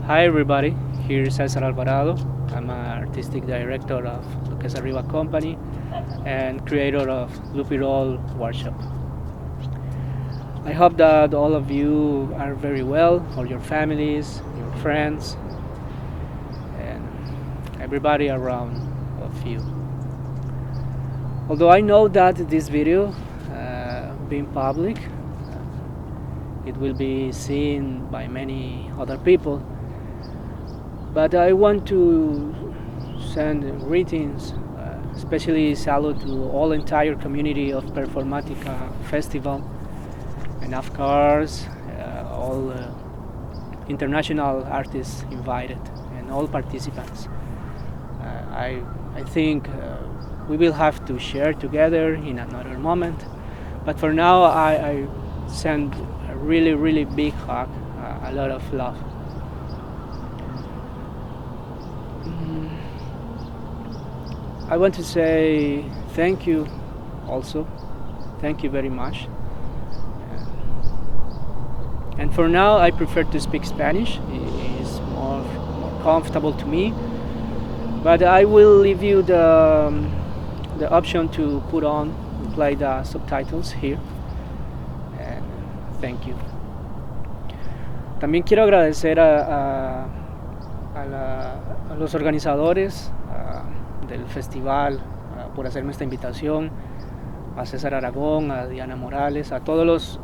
Hi everybody, here is Cesar Alvarado. I'm an artistic director of Lucas Arriba Company and creator of Lupirol Workshop. I hope that all of you are very well, all your families, your friends, and everybody around of you. Although I know that this video being public, it will be seen by many other people, but I want to send greetings, especially salute to all entire community of Performatica Festival, and of course all international artists invited and all participants. I think we will have to share together in another moment, but for now I send a really big hug, a lot of love. I want to say thank you also. Thank you very much. And for now, I prefer to speak Spanish. It is more comfortable to me. But I will leave you the option to put on and play the subtitles here. And thank you. También quiero agradecer a los organizadores del festival por hacerme esta invitación, a César Aragón, a Diana Morales, a todos los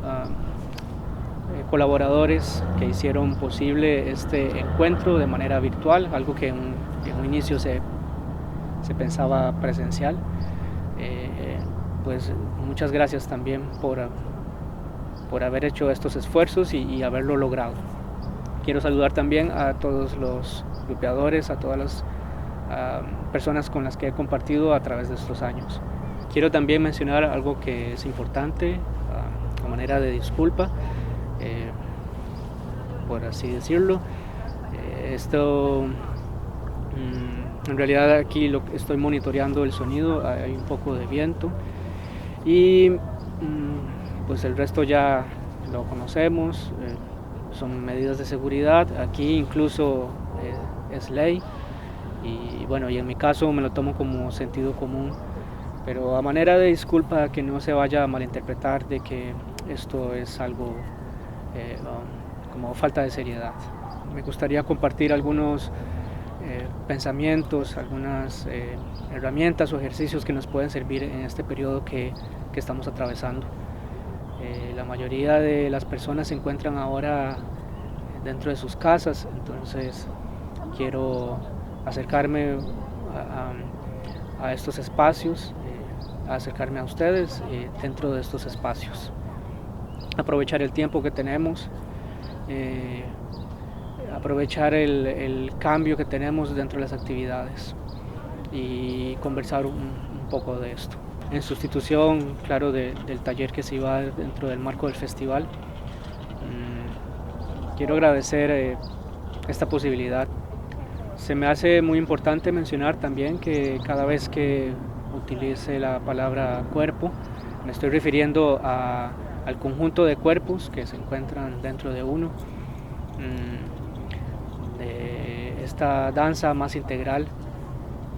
colaboradores que hicieron posible este encuentro de manera virtual, algo que en un inicio se pensaba presencial. Pues muchas gracias también por haber hecho estos esfuerzos y haberlo logrado. Quiero saludar también a todos los lupeadores, a todas las personas con las que he compartido a través de estos años. Quiero también mencionar algo que es importante, a manera de disculpa, por así decirlo. Esto, en realidad aquí estoy monitoreando el sonido, hay un poco de viento y pues el resto ya lo conocemos, son medidas de seguridad, aquí incluso es ley. Y bueno, y en mi caso me lo tomo como sentido común, pero a manera de disculpa, que no se vaya a malinterpretar de que esto es algo como falta de seriedad. Me gustaría compartir algunos pensamientos, algunas herramientas o ejercicios que nos pueden servir en este periodo que estamos atravesando. La mayoría de las personas se encuentran ahora dentro de sus casas, entonces quiero acercarme a estos espacios, acercarme a ustedes dentro de estos espacios. Aprovechar el tiempo que tenemos, aprovechar el cambio que tenemos dentro de las actividades y conversar un poco de esto. En sustitución, claro, del taller que se iba dentro del marco del festival, quiero agradecer esta posibilidad. Se me hace muy importante mencionar también que cada vez que utilice la palabra cuerpo, me estoy refiriendo al conjunto de cuerpos que se encuentran dentro de uno, de esta danza más integral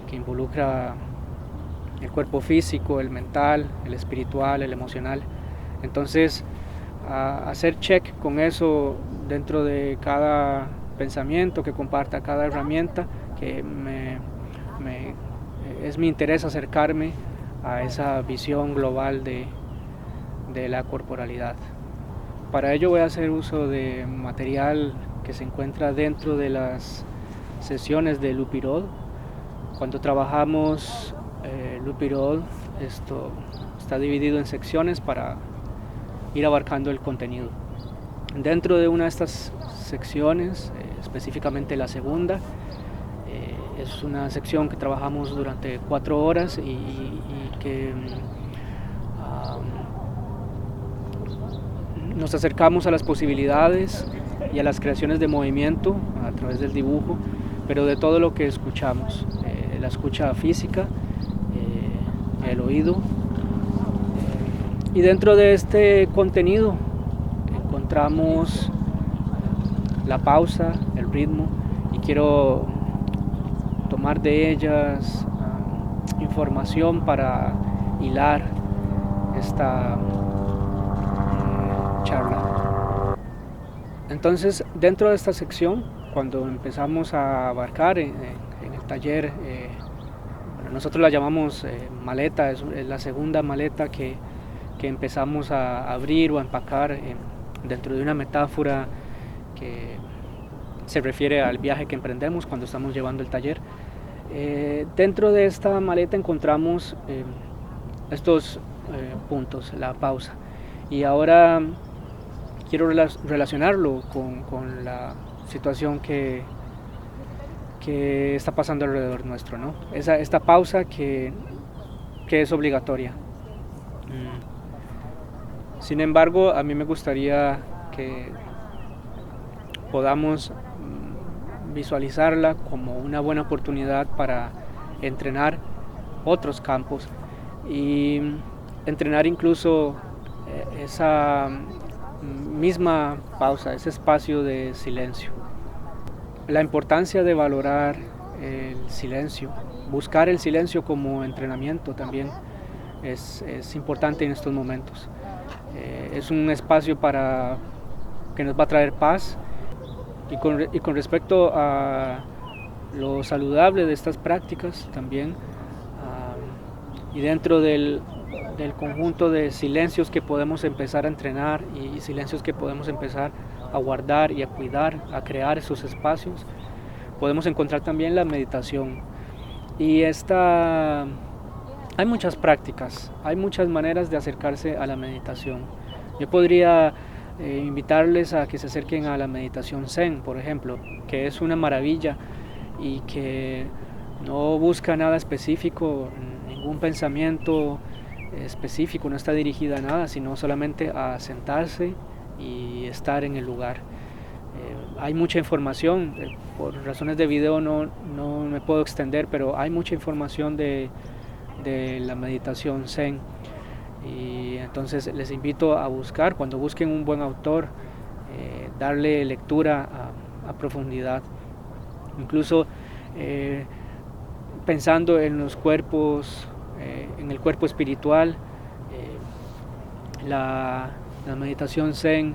que involucra el cuerpo físico, el mental, el espiritual, el emocional. Entonces, hacer check con eso dentro de cada pensamiento que comparta, cada herramienta, que es mi interés acercarme a esa visión global de la corporalidad. Para ello voy a hacer uso de material que se encuentra dentro de las sesiones de Lupirol. Cuando trabajamos Lupirol, esto está dividido en secciones para ir abarcando el contenido. Dentro de una de estas secciones, específicamente la segunda, es una sección que trabajamos durante 4 horas y que nos acercamos a las posibilidades y a las creaciones de movimiento a través del dibujo, pero de todo lo que escuchamos, la escucha física, el oído, y dentro de este contenido encontramos la pausa, el ritmo, y quiero tomar de ellas información para hilar esta charla. Entonces, dentro de esta sección, cuando empezamos a abarcar en el taller, nosotros la llamamos maleta, es la segunda maleta que empezamos a abrir o a empacar dentro de una metáfora que se refiere al viaje que emprendemos cuando estamos llevando el taller. Dentro de esta maleta encontramos estos puntos, la pausa, y ahora quiero relacionarlo con la situación que está pasando alrededor nuestro, ¿no? Esta pausa que es obligatoria. Sin embargo, a mí me gustaría que podamos visualizarla como una buena oportunidad para entrenar otros campos y entrenar incluso esa misma pausa, ese espacio de silencio. La importancia de valorar el silencio, buscar el silencio como entrenamiento también es importante en estos momentos. Es un espacio que nos va a traer paz, y con respecto a lo saludable de estas prácticas también, y dentro del conjunto de silencios que podemos empezar a entrenar y silencios que podemos empezar a guardar y a cuidar, a crear esos espacios, podemos encontrar también la meditación. Y hay muchas prácticas, hay muchas maneras de acercarse a la meditación. Yo podría invitarles a que se acerquen a la meditación Zen, por ejemplo, que es una maravilla y que no busca nada específico, ningún pensamiento específico, no está dirigida a nada, sino solamente a sentarse y estar en el lugar. Hay mucha información, por razones de video no me puedo extender, pero hay mucha información de la meditación Zen. Y entonces les invito a buscar, cuando busquen un buen autor, darle lectura a profundidad, incluso pensando en los cuerpos, en el cuerpo espiritual. La meditación Zen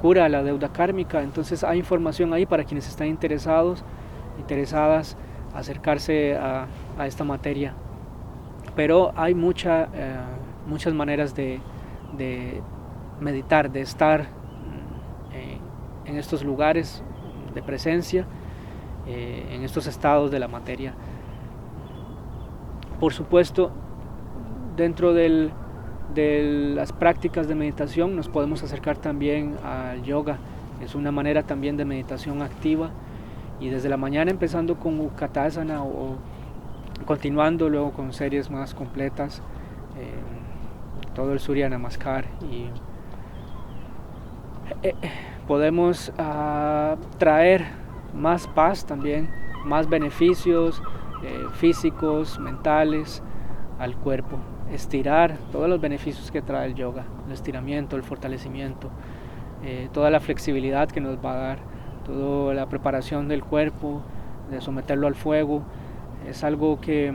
cura la deuda kármica, entonces hay información ahí para quienes están interesadas, acercarse a esta materia. Pero hay muchas maneras de meditar, de estar en estos lugares de presencia, en estos estados de la materia. Por supuesto, dentro de las prácticas de meditación nos podemos acercar también al yoga. Es una manera también de meditación activa, y desde la mañana empezando con Utkatasana o continuando luego con series más completas, todo el Surya Namaskar, y podemos traer más paz también, más beneficios físicos, mentales al cuerpo, estirar todos los beneficios que trae el yoga, el estiramiento, el fortalecimiento, toda la flexibilidad que nos va a dar, toda la preparación del cuerpo, de someterlo al fuego. Es algo que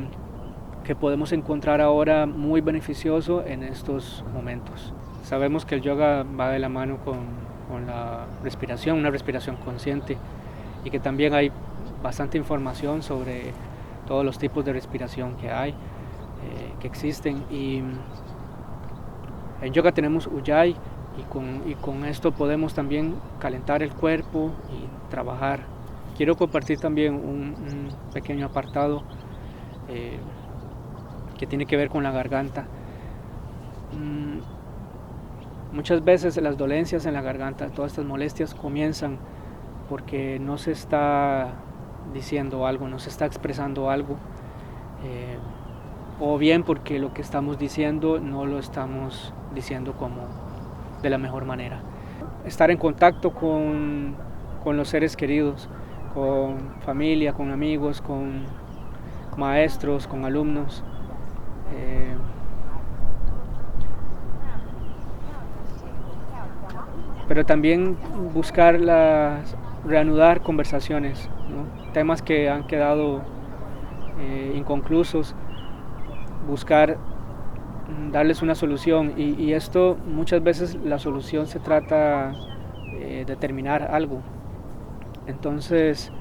podemos encontrar ahora muy beneficioso en estos momentos. Sabemos que el yoga va de la mano con la respiración, una respiración consciente, y que también hay bastante información sobre todos los tipos de respiración que hay, que existen. Y en yoga tenemos Ujjayi, y con esto podemos también calentar el cuerpo y trabajar. Quiero compartir también un pequeño apartado que tiene que ver con la garganta. Muchas veces las dolencias en la garganta, todas estas molestias comienzan porque no se está diciendo algo, no se está expresando algo, o bien porque lo que estamos diciendo no lo estamos diciendo como de la mejor manera. Estar en contacto con los seres queridos, con familia, con amigos, con maestros, con alumnos. pero también buscar reanudar conversaciones, ¿no? Temas que han quedado inconclusos, buscar darles una solución y esto muchas veces la solución se trata de terminar algo, entonces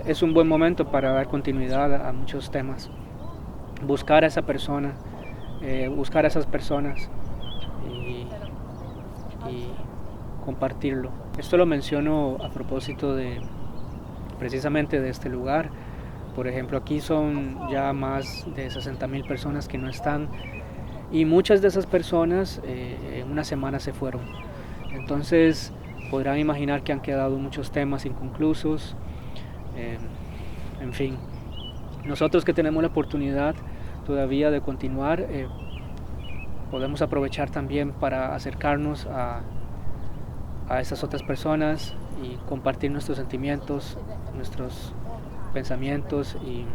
es un buen momento para dar continuidad a muchos temas, buscar a esa persona, buscar a esas personas y compartirlo. Esto lo menciono a propósito precisamente de este lugar. Por ejemplo, aquí son ya más de 60,000 personas que no están y muchas de esas personas en una semana se fueron. Entonces podrán imaginar que han quedado muchos temas inconclusos. En fin, nosotros que tenemos la oportunidad todavía de continuar, podemos aprovechar también para acercarnos a esas otras personas y compartir nuestros sentimientos, nuestros pensamientos y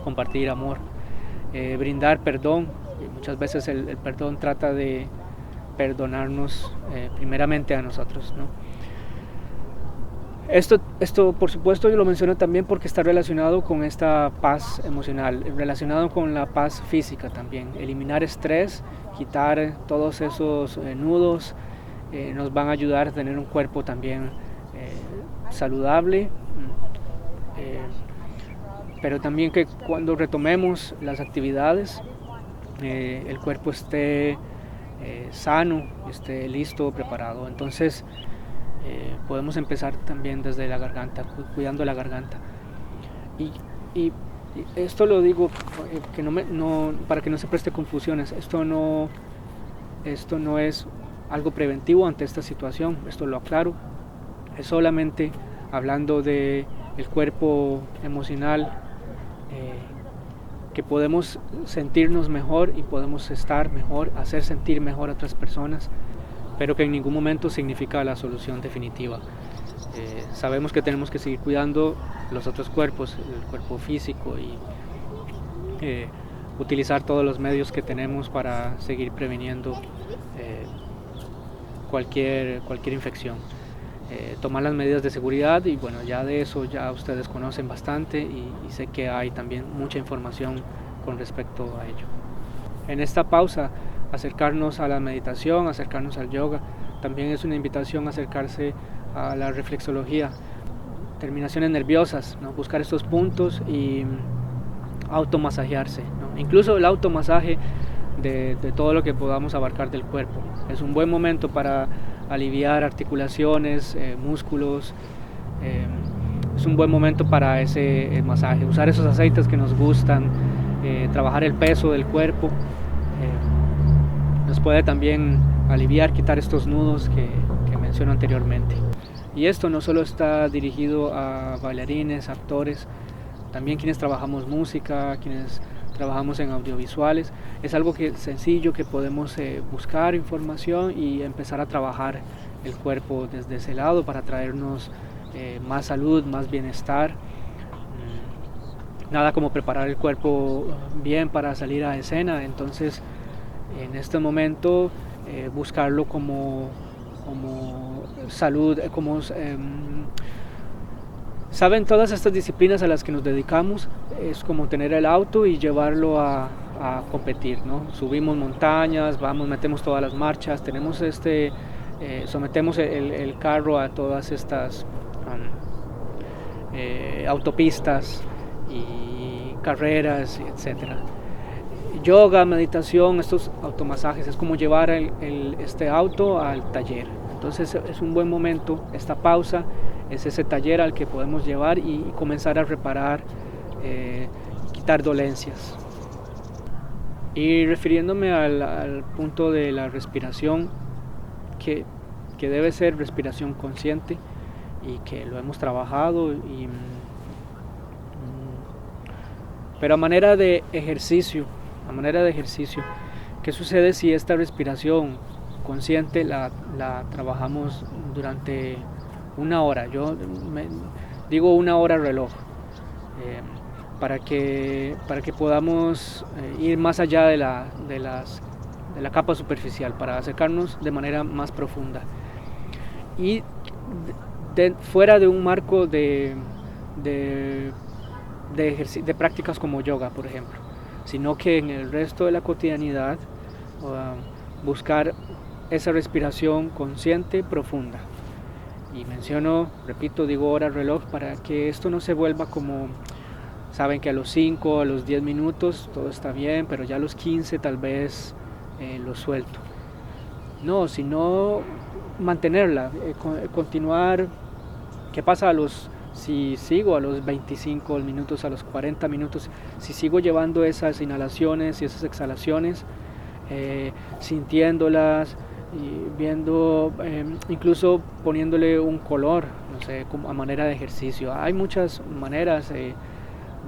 compartir amor, brindar perdón. Muchas veces el perdón trata de perdonarnos primeramente a nosotros, ¿no? Esto por supuesto yo lo menciono también porque está relacionado con esta paz emocional, relacionado con la paz física también. Eliminar estrés, quitar todos esos nudos, nos van a ayudar a tener un cuerpo también saludable, pero también que cuando retomemos las actividades el cuerpo esté sano, esté listo, preparado. Entonces podemos empezar también desde la garganta, cuidando la garganta. Y esto lo digo para que no se preste confusiones. Esto no es algo preventivo ante esta situación, esto lo aclaro. Es solamente hablando de el cuerpo emocional, que podemos sentirnos mejor y podemos estar mejor, hacer sentir mejor a otras personas, pero que en ningún momento significa la solución definitiva. Sabemos que tenemos que seguir cuidando los otros cuerpos, el cuerpo físico, y utilizar todos los medios que tenemos para seguir previniendo cualquier infección. Tomar las medidas de seguridad, y bueno, ya de eso ya ustedes conocen bastante y sé que hay también mucha información con respecto a ello. En esta pausa, acercarnos a la meditación, acercarnos al yoga, también es una invitación a acercarse a la reflexología, terminaciones nerviosas, ¿no? Buscar estos puntos y automasajearse, ¿no? Incluso el automasaje de todo lo que podamos abarcar del cuerpo. Es un buen momento para aliviar articulaciones, músculos. Es un buen momento para ese masaje, usar esos aceites que nos gustan, trabajar el peso del cuerpo. Nos puede también aliviar, quitar estos nudos que menciono anteriormente. Y esto no solo está dirigido a bailarines, actores, también quienes trabajamos música, quienes trabajamos en audiovisuales. Es algo sencillo que podemos buscar información y empezar a trabajar el cuerpo desde ese lado para traernos más salud, más bienestar. Nada como preparar el cuerpo bien para salir a escena, entonces en este momento buscarlo como salud, saben, todas estas disciplinas a las que nos dedicamos es como tener el auto y llevarlo a competir, ¿no? Subimos montañas, metemos todas las marchas, sometemos el carro a todas estas autopistas y carreras, etcétera. Yoga, meditación, estos automasajes, es como llevar este auto al taller. Entonces es un buen momento, esta pausa es ese taller al que podemos llevar y comenzar a reparar, quitar dolencias. Y refiriéndome al punto de la respiración, que debe ser respiración consciente y que lo hemos trabajado, pero a manera de ejercicio, ¿qué sucede si esta respiración consciente la trabajamos durante una hora? Yo digo una hora reloj, para que podamos ir más allá de la capa superficial, para acercarnos de manera más profunda. Y fuera de un marco de prácticas como yoga, por ejemplo, sino que en el resto de la cotidianidad buscar esa respiración consciente profunda. Y repito, digo hora reloj para que esto no se vuelva como, saben que a los 5, a los 10 minutos todo está bien, pero ya a los 15 tal vez lo suelto. No, sino mantenerla, continuar. ¿Qué pasa si sigo a los 25 minutos, a los 40 minutos, si sigo llevando esas inhalaciones y esas exhalaciones, sintiéndolas y viendo, incluso poniéndole un color, no sé, como a manera de ejercicio? Hay muchas maneras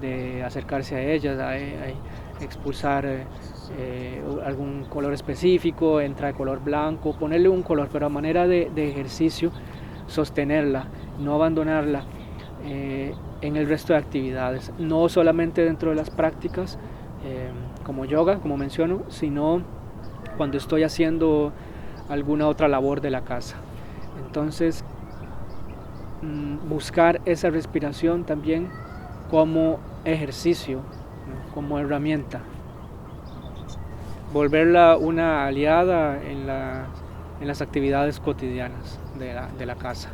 de acercarse a ellas, hay expulsar algún color específico, entra de color blanco, ponerle un color, pero a manera de ejercicio, sostenerla, no abandonarla en el resto de actividades, no solamente dentro de las prácticas como yoga, como menciono, sino cuando estoy haciendo alguna otra labor de la casa. Entonces, buscar esa respiración también como ejercicio, ¿no? Como herramienta, volverla una aliada en las actividades cotidianas de la casa.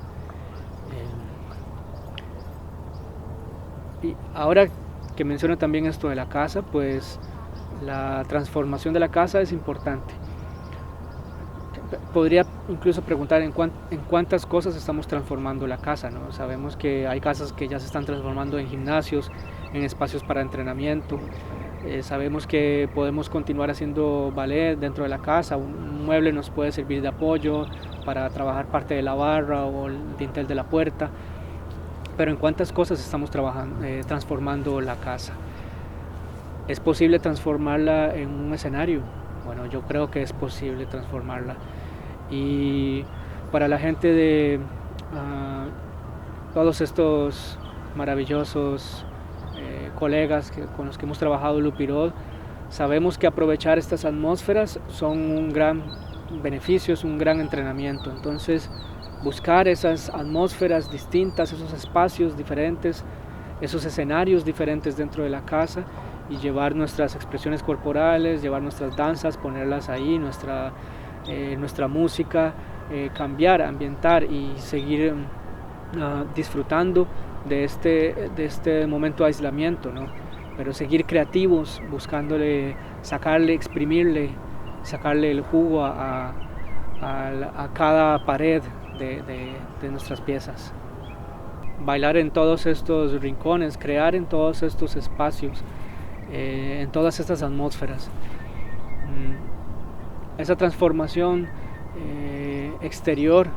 Y ahora que menciono también esto de la casa, pues la transformación de la casa es importante. Podría incluso preguntar en cuántas cosas estamos transformando la casa, ¿no? Sabemos que hay casas que ya se están transformando en gimnasios, en espacios para entrenamiento. Sabemos que podemos continuar haciendo ballet dentro de la casa. Un mueble nos puede servir de apoyo para trabajar parte de la barra o el dintel de la puerta. Pero en cuántas cosas estamos transformando la casa. ¿Es posible transformarla en un escenario? Bueno, yo creo que es posible transformarla. Y para la gente de todos estos maravillosos colegas con los que hemos trabajado Lupirot, sabemos que aprovechar estas atmósferas son un gran beneficio, es un gran entrenamiento. Entonces, buscar esas atmósferas distintas, esos espacios diferentes, esos escenarios diferentes dentro de la casa, y llevar nuestras expresiones corporales, llevar nuestras danzas, ponerlas ahí, nuestra música, cambiar, ambientar y seguir disfrutando de este momento de aislamiento, ¿no? Pero seguir creativos, buscándole, exprimirle, sacarle el jugo a cada pared de nuestras piezas. Bailar en todos estos rincones, crear en todos estos espacios, en todas estas atmósferas. Esa transformación exterior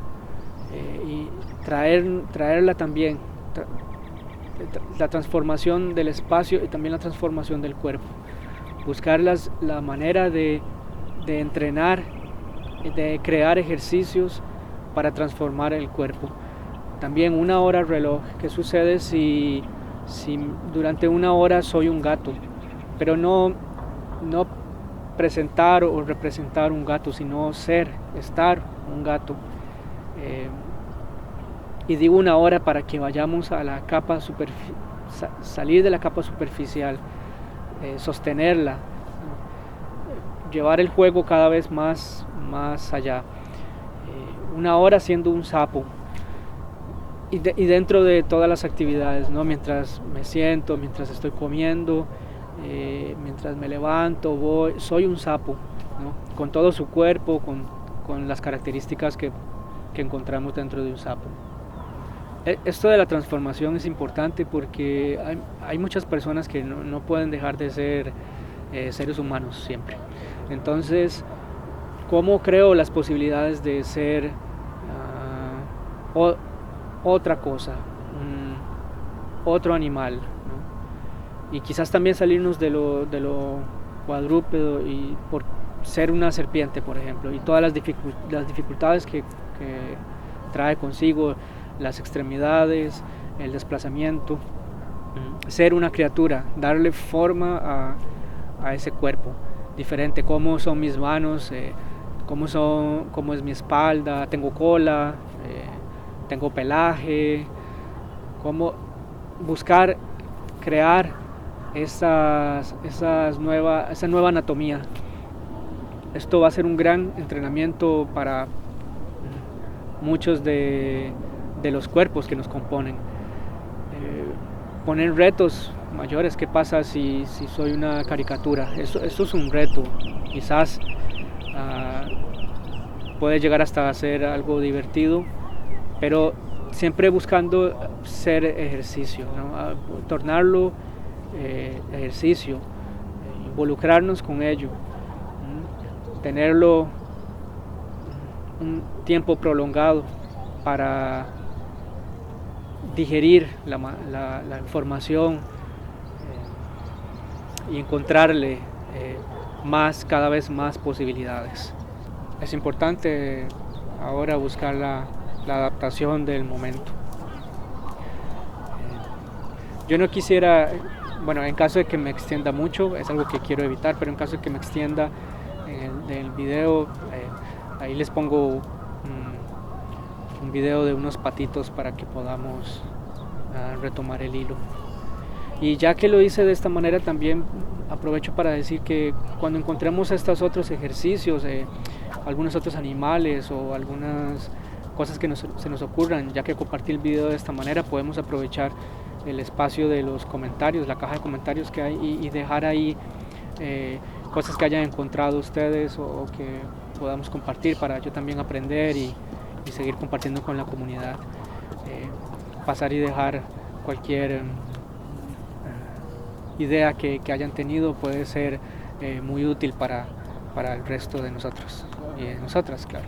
y traerla también, la transformación del espacio y también la transformación del cuerpo. Buscar la manera de entrenar, de crear ejercicios para transformar el cuerpo. También una hora reloj. ¿Qué sucede si durante una hora soy un gato? Pero no presentar o representar un gato, sino estar un gato. Y digo una hora para que vayamos a la capa salir de la capa superficial, sostenerla, llevar el juego cada vez más allá. Una hora siendo un sapo. Y dentro de todas las actividades, ¿no? Mientras me siento, mientras estoy comiendo, mientras me levanto, soy un sapo, ¿no? Con todo su cuerpo, con las características que encontramos dentro de un sapo. Esto de la transformación es importante porque hay muchas personas que no pueden dejar de ser seres humanos siempre. Entonces, ¿cómo creo las posibilidades de ser otra cosa, otro animal, ¿no? Y quizás también salirnos de lo cuadrúpedo y por ser una serpiente, por ejemplo, y todas las dificultades que trae consigo, las extremidades, el desplazamiento, ser una criatura, darle forma a ese cuerpo. diferente, cómo son mis manos, cómo es mi espalda, tengo cola, tengo pelaje, cómo buscar crear esa nueva anatomía. Esto va a ser un gran entrenamiento para muchos de los cuerpos que nos componen. Poner retos mayores, ¿qué pasa si soy una caricatura? Eso es un reto, quizás puede llegar hasta ser algo divertido, pero siempre buscando ser ejercicio, ¿no? Tornarlo ejercicio, involucrarnos con ello, tenerlo un tiempo prolongado para digerir la información y encontrarle cada vez más posibilidades. Es importante ahora buscar la adaptación del momento. Yo no quisiera, bueno, en caso de que me extienda mucho, es algo que quiero evitar, pero en caso de que me extienda en el video, ahí les pongo un video de unos patitos para que podamos retomar el hilo. Y ya que lo hice de esta manera, también aprovecho para decir que cuando encontremos estos otros ejercicios, algunos otros animales o algunas cosas que se nos ocurran, ya que compartí el video de esta manera, podemos aprovechar el espacio de los comentarios, la caja de comentarios que hay, y dejar ahí cosas que hayan encontrado ustedes o que podamos compartir para yo también aprender y seguir compartiendo con la comunidad. Pasar y dejar cualquier idea que hayan tenido puede ser muy útil para el resto de nosotros y de nosotras, claro.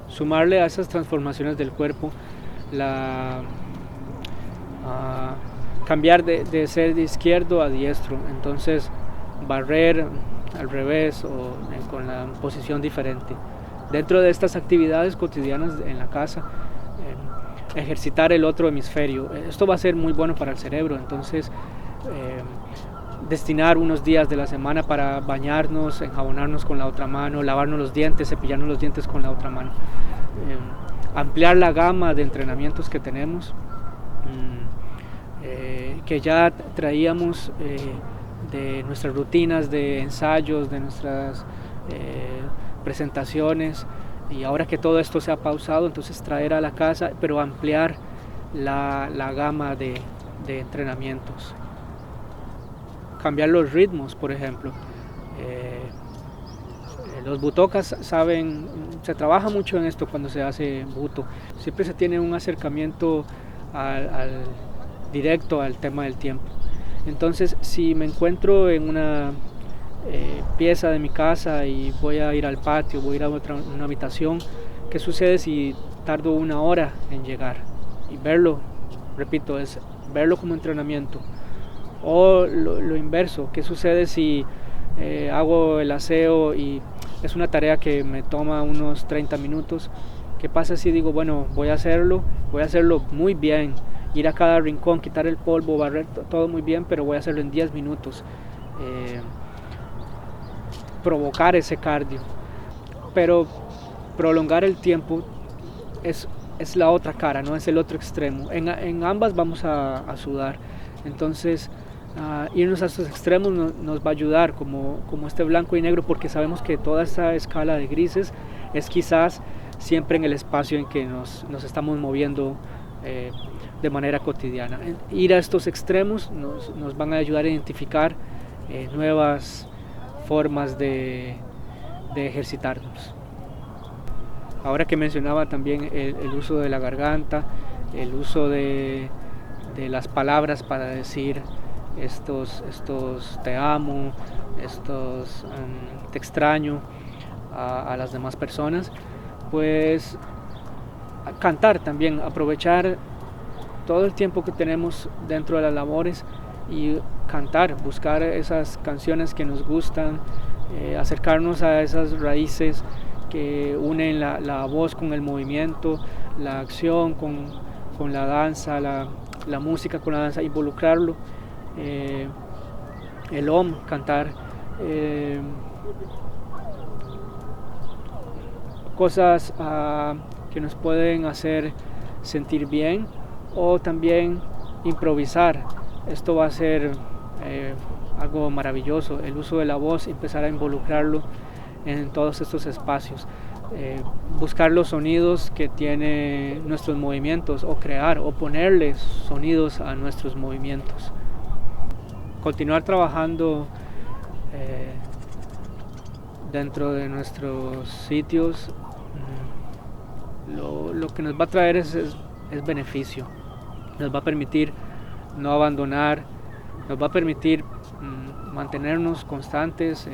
Sumarle a esas transformaciones del cuerpo, cambiar de ser de izquierdo a diestro, entonces barrer al revés o con la posición diferente. Dentro de estas actividades cotidianas en la casa, ejercitar el otro hemisferio, esto va a ser muy bueno para el cerebro, entonces destinar unos días de la semana para bañarnos, enjabonarnos con la otra mano, lavarnos los dientes, cepillarnos los dientes con la otra mano. Ampliar la gama de entrenamientos que tenemos, que ya traíamos de nuestras rutinas de ensayos, de nuestras presentaciones, y ahora que todo esto se ha pausado, entonces traer a la casa, pero ampliar la gama de entrenamientos. Cambiar los ritmos, por ejemplo. Los butokas saben, se trabaja mucho en esto cuando se hace buto. Siempre se tiene un acercamiento directo al tema del tiempo. Entonces, si me encuentro en una pieza de mi casa y voy a ir al patio, voy a ir a una habitación, ¿qué sucede si tardo 1 hora en llegar? Y verlo, repito, es verlo como entrenamiento. O lo inverso, ¿qué sucede si hago el aseo y es una tarea que me toma unos 30 minutos? ¿Qué pasa si digo, bueno, voy a hacerlo muy bien ir a cada rincón, quitar el polvo, barrer todo muy bien, pero voy a hacerlo en 10 minutos. Provocar ese cardio, pero prolongar el tiempo es la otra cara, no es el otro extremo. En ambas vamos a sudar, entonces irnos a estos extremos nos va a ayudar, como este blanco y negro, porque sabemos que toda esta escala de grises es quizás siempre en el espacio en que nos estamos moviendo de manera cotidiana. Ir a estos extremos nos van a ayudar a identificar nuevas formas de ejercitarnos. Ahora que mencionaba también el uso de la garganta, el uso de las palabras para decir estos te amo, estos te extraño a las demás personas, pues cantar también, aprovechar todo el tiempo que tenemos dentro de las labores y cantar, buscar esas canciones que nos gustan, acercarnos a esas raíces que unen la voz con el movimiento, la acción con la danza, la música con la danza, involucrarlo, el om, cantar, cosas que nos pueden hacer sentir bien, o también improvisar. Esto va a ser algo maravilloso, el uso de la voz, empezar a involucrarlo en todos estos espacios, buscar los sonidos que tienen nuestros movimientos, o crear o ponerles sonidos a nuestros movimientos. Continuar trabajando dentro de nuestros sitios, lo que nos va a traer es beneficio, nos va a permitir no abandonar, nos va a permitir mantenernos constantes,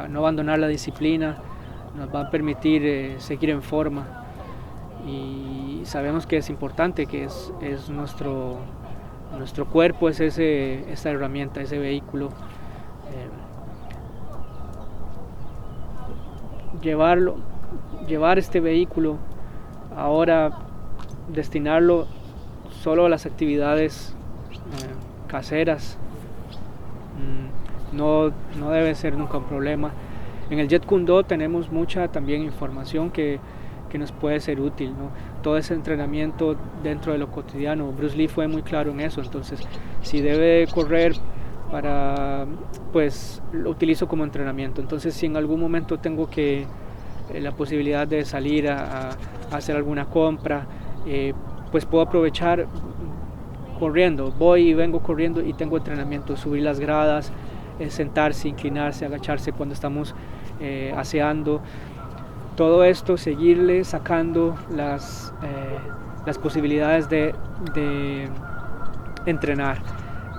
no abandonar la disciplina, nos va a permitir seguir en forma, y sabemos que es importante, que es nuestro cuerpo, es esta herramienta, ese vehículo. Llevar este vehículo ahora, destinarlo solo a las actividades caseras, no debe ser nunca un problema. En el Jeet Kune Do tenemos mucha también información que nos puede ser útil, ¿no? Todo ese entrenamiento dentro de lo cotidiano, Bruce Lee fue muy claro en eso. Entonces, si debe correr, pues lo utilizo como entrenamiento. Entonces, si en algún momento tengo la posibilidad de salir a hacer alguna compra, pues puedo aprovechar corriendo. Voy y vengo corriendo y tengo entrenamiento, subir las gradas, sentarse, inclinarse, agacharse cuando estamos aseando. Todo esto, seguirle sacando las posibilidades de entrenar.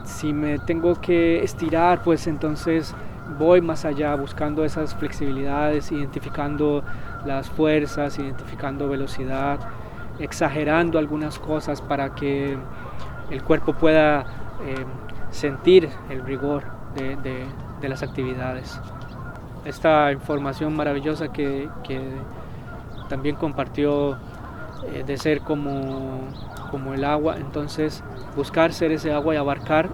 Si me tengo que estirar, pues entonces voy más allá, buscando esas flexibilidades, identificando las fuerzas, identificando velocidad, exagerando algunas cosas para que el cuerpo pueda sentir el rigor de las actividades. Esta información maravillosa que también compartió, de ser como el agua, entonces buscar ser ese agua y abarcar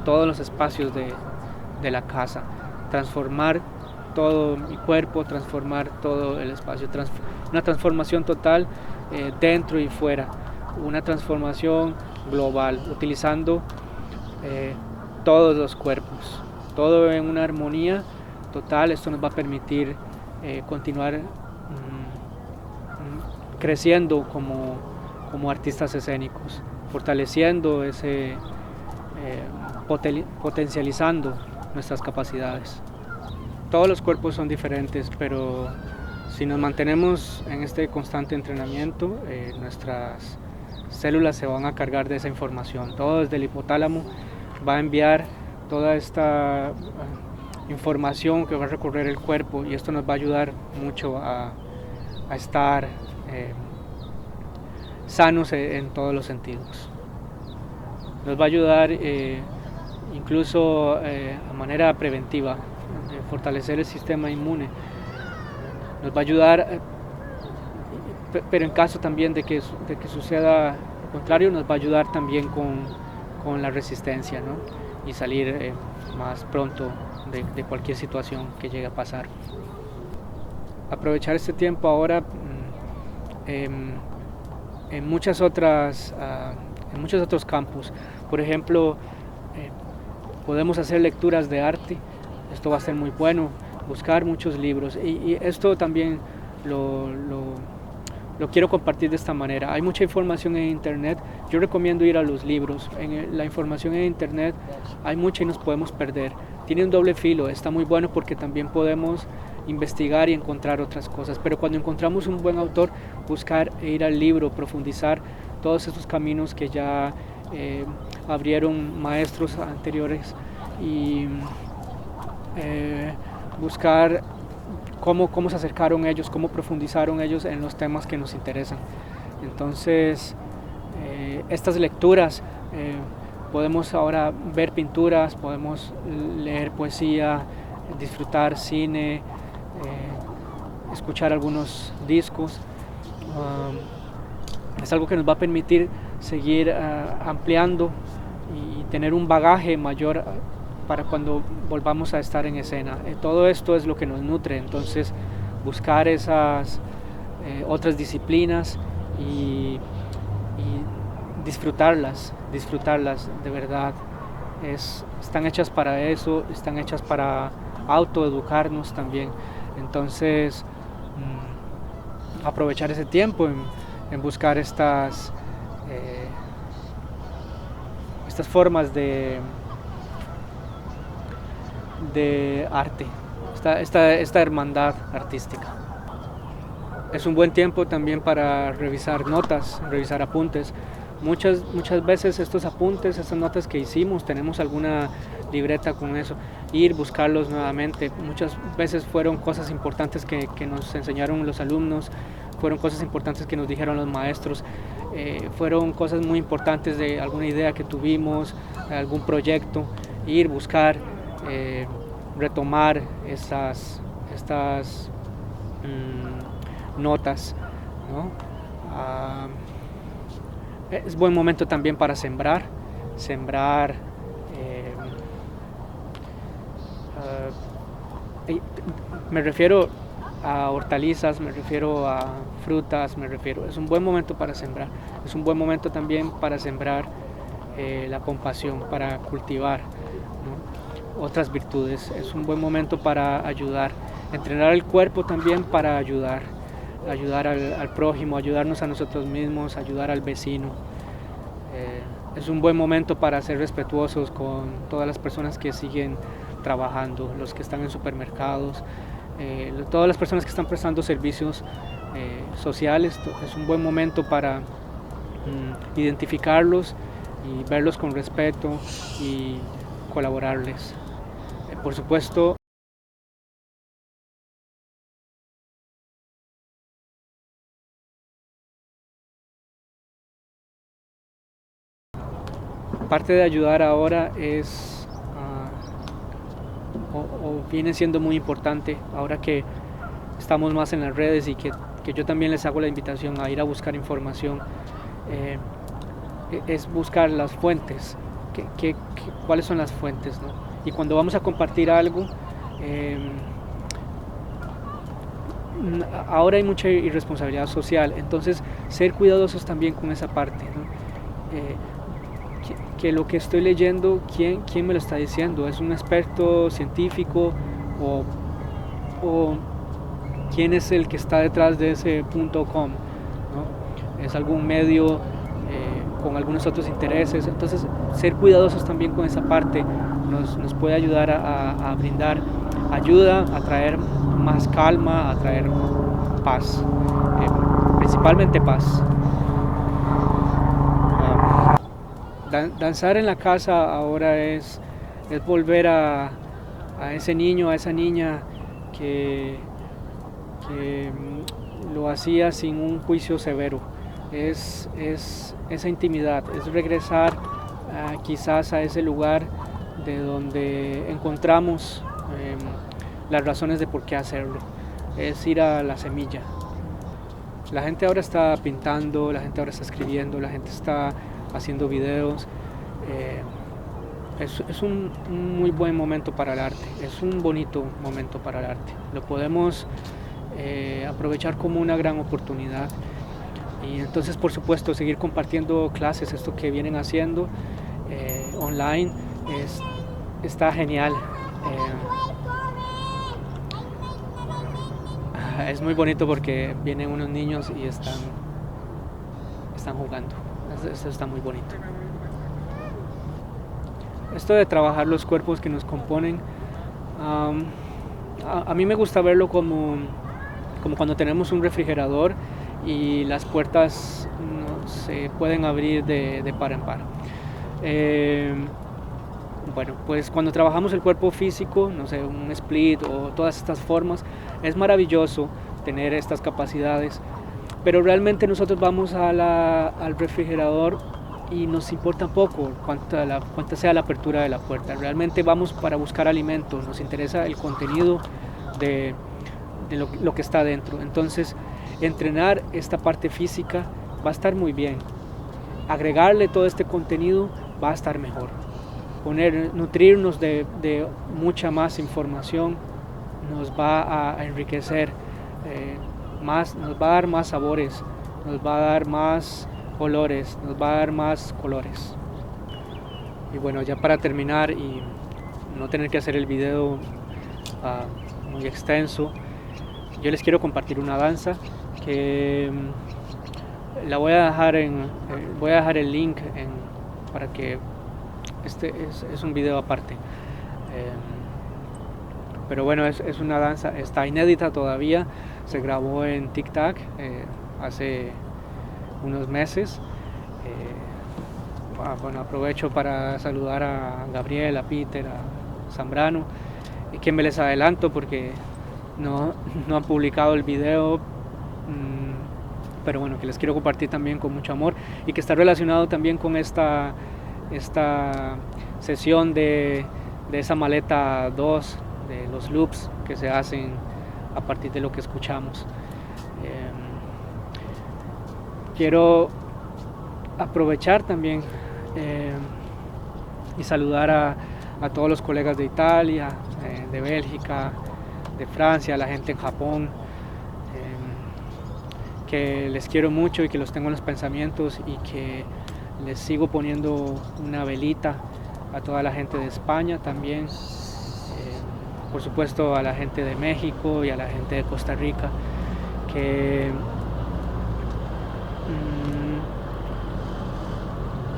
todos los espacios de la casa, transformar todo mi cuerpo, transformar todo el espacio, una transformación total dentro y fuera, una transformación global, utilizando todos los cuerpos, todo en una armonía total. Esto nos va a permitir continuar creciendo como artistas escénicos, fortaleciendo potencializando nuestras capacidades. Todos los cuerpos son diferentes, pero si nos mantenemos en este constante entrenamiento, nuestras células se van a cargar de esa información. Todo desde el hipotálamo va a enviar toda esta información que va a recorrer el cuerpo, y esto nos va a ayudar mucho a estar sanos en todos los sentidos. Nos va a ayudar incluso a manera preventiva, fortalecer el sistema inmune. Nos va a ayudar pero en caso también de que suceda lo contrario, nos va a ayudar también con la resistencia, ¿no? Y salir más pronto de cualquier situación que llegue a pasar. Aprovechar este tiempo ahora en muchos otros campos. Por ejemplo, podemos hacer lecturas de arte, esto va a ser muy bueno, buscar muchos libros y esto también lo quiero compartir de esta manera. Hay mucha información en internet, yo recomiendo ir a los libros. En la información en internet hay mucha y nos podemos perder. Tiene un doble filo, está muy bueno porque también podemos investigar y encontrar otras cosas, pero cuando encontramos un buen autor, buscar e ir al libro, profundizar todos esos caminos que ya abrieron maestros anteriores y buscar cómo se acercaron ellos, cómo profundizaron ellos en los temas que nos interesan. Entonces, estas lecturas, podemos ahora ver pinturas, podemos leer poesía, disfrutar cine, escuchar algunos discos. Es algo que nos va a permitir seguir ampliando y tener un bagaje mayor para cuando volvamos a estar en escena. Todo esto es lo que nos nutre, entonces buscar esas otras disciplinas y disfrutarlas de verdad. Están hechas para eso, están hechas para autoeducarnos también. Entonces, aprovechar ese tiempo en buscar estas formas de arte, esta hermandad artística. Es un buen tiempo también para revisar notas, revisar apuntes. Muchas veces estos apuntes, estas notas que hicimos, tenemos alguna libreta con eso, ir buscarlos nuevamente. Muchas veces fueron cosas importantes que nos enseñaron los alumnos, fueron cosas importantes que nos dijeron los maestros, fueron cosas muy importantes de alguna idea que tuvimos, algún proyecto, ir, buscar, retomar estas notas, ¿no? Es buen momento también para sembrar, me refiero a hortalizas, me refiero a frutas, es un buen momento para sembrar, es un buen momento también para sembrar la compasión, para cultivar, ¿no? Otras virtudes, es un buen momento para ayudar, entrenar el cuerpo también para ayudar al prójimo, ayudarnos a nosotros mismos, ayudar al vecino. Es un buen momento para ser respetuosos con todas las personas que siguen trabajando, los que están en supermercados, todas las personas que están prestando servicios sociales. Es un buen momento para identificarlos y verlos con respeto y colaborarles. Por supuesto, parte de ayudar ahora es o viene siendo muy importante ahora que estamos más en las redes y que yo también les hago la invitación a ir a buscar información, es buscar las fuentes, cuáles son las fuentes, ¿no? Y cuando vamos a compartir algo, ahora hay mucha irresponsabilidad social, entonces ser cuidadosos también con esa parte, ¿no? Que lo que estoy leyendo, ¿quién me lo está diciendo? ¿Es un experto científico o quién es el que está detrás de ese .com, ¿no? ¿Es algún medio con algunos otros intereses? Entonces, ser cuidadosos también con esa parte nos puede ayudar a brindar ayuda, a traer más calma, a traer paz, principalmente paz. Danzar en la casa ahora es volver a ese niño, a esa niña que lo hacía sin un juicio severo. Es esa intimidad, es regresar quizás a ese lugar de donde encontramos las razones de por qué hacerlo. Es ir a la semilla. La gente ahora está pintando, la gente ahora está escribiendo, la gente está haciendo videos. Es un muy buen momento para el arte, es un bonito momento para el arte. Lo podemos aprovechar como una gran oportunidad. Y entonces, por supuesto, seguir compartiendo clases, esto que vienen haciendo online, está genial. Es muy bonito porque vienen unos niños y están jugando. Eso está muy bonito. Esto de trabajar los cuerpos que nos componen, a mí me gusta verlo como cuando tenemos un refrigerador y las puertas no se pueden abrir de par en par. Bueno, pues cuando trabajamos el cuerpo físico, no sé, un split o todas estas formas, es maravilloso tener estas capacidades, pero realmente nosotros vamos al refrigerador y nos importa poco cuánta sea la apertura de la puerta. Realmente vamos para buscar alimentos, nos interesa el contenido de lo que está dentro. Entonces, entrenar esta parte física va a estar muy bien. Agregarle todo este contenido va a estar mejor. Nutrirnos de mucha más información nos va a enriquecer más, nos va a dar más sabores, nos va a dar más olores, nos va a dar más colores. Y bueno, ya para terminar y no tener que hacer el video muy extenso, yo les quiero compartir una danza que la voy a dejar el link para que es un video aparte. Pero bueno, es una danza, está inédita todavía, se grabó en TikTok hace unos meses. Bueno, aprovecho para saludar a Gabriel, a Peter, a Zambrano, que me les adelanto porque no han publicado el video, pero bueno, que les quiero compartir también con mucho amor y que está relacionado también con esta sesión de esa maleta 2, de los loops que se hacen a partir de lo que escuchamos. Quiero aprovechar también y saludar a todos los colegas de Italia, de Bélgica, de Francia, la gente en Japón, que les quiero mucho y que los tengo en los pensamientos y que les sigo poniendo una velita a toda la gente de España también, por supuesto a la gente de México y a la gente de Costa Rica, que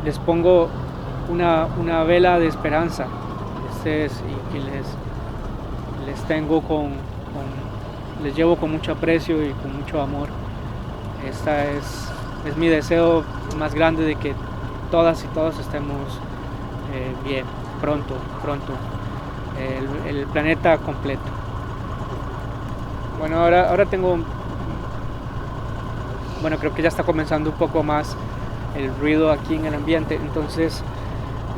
les pongo una vela de esperanza a ustedes y que les tengo les llevo con mucho aprecio y con mucho amor. Esta es mi deseo más grande, de que todas y todos estemos bien, pronto, el planeta completo. Bueno, ahora creo que ya está comenzando un poco más el ruido aquí en el ambiente, entonces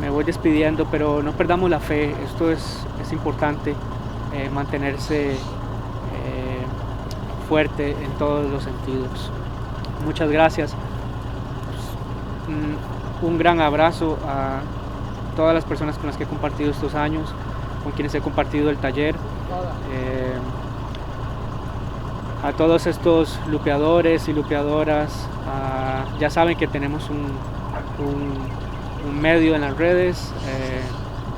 me voy despidiendo, pero no perdamos la fe. Esto es importante, mantenerse fuerte en todos los sentidos. Muchas gracias. Un gran abrazo a todas las personas con las que he compartido estos años, con quienes he compartido el taller, a todos estos lupeadores y lupeadoras. Ya saben que tenemos un medio en las redes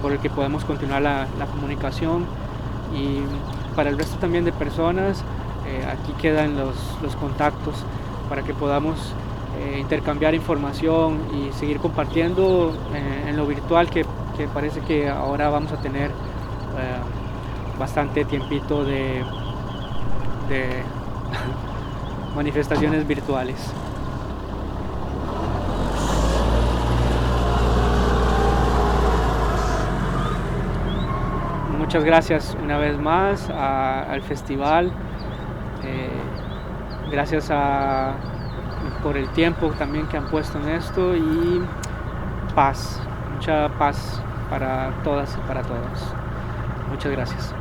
por el que podemos continuar la comunicación, y para el resto también de personas, aquí quedan los contactos para que podamos intercambiar información y seguir compartiendo en lo virtual, que parece que ahora vamos a tener bastante tiempito de manifestaciones virtuales. Muchas gracias una vez más al festival. Gracias por el tiempo también que han puesto en esto, y paz, mucha paz para todas y para todos. Muchas gracias.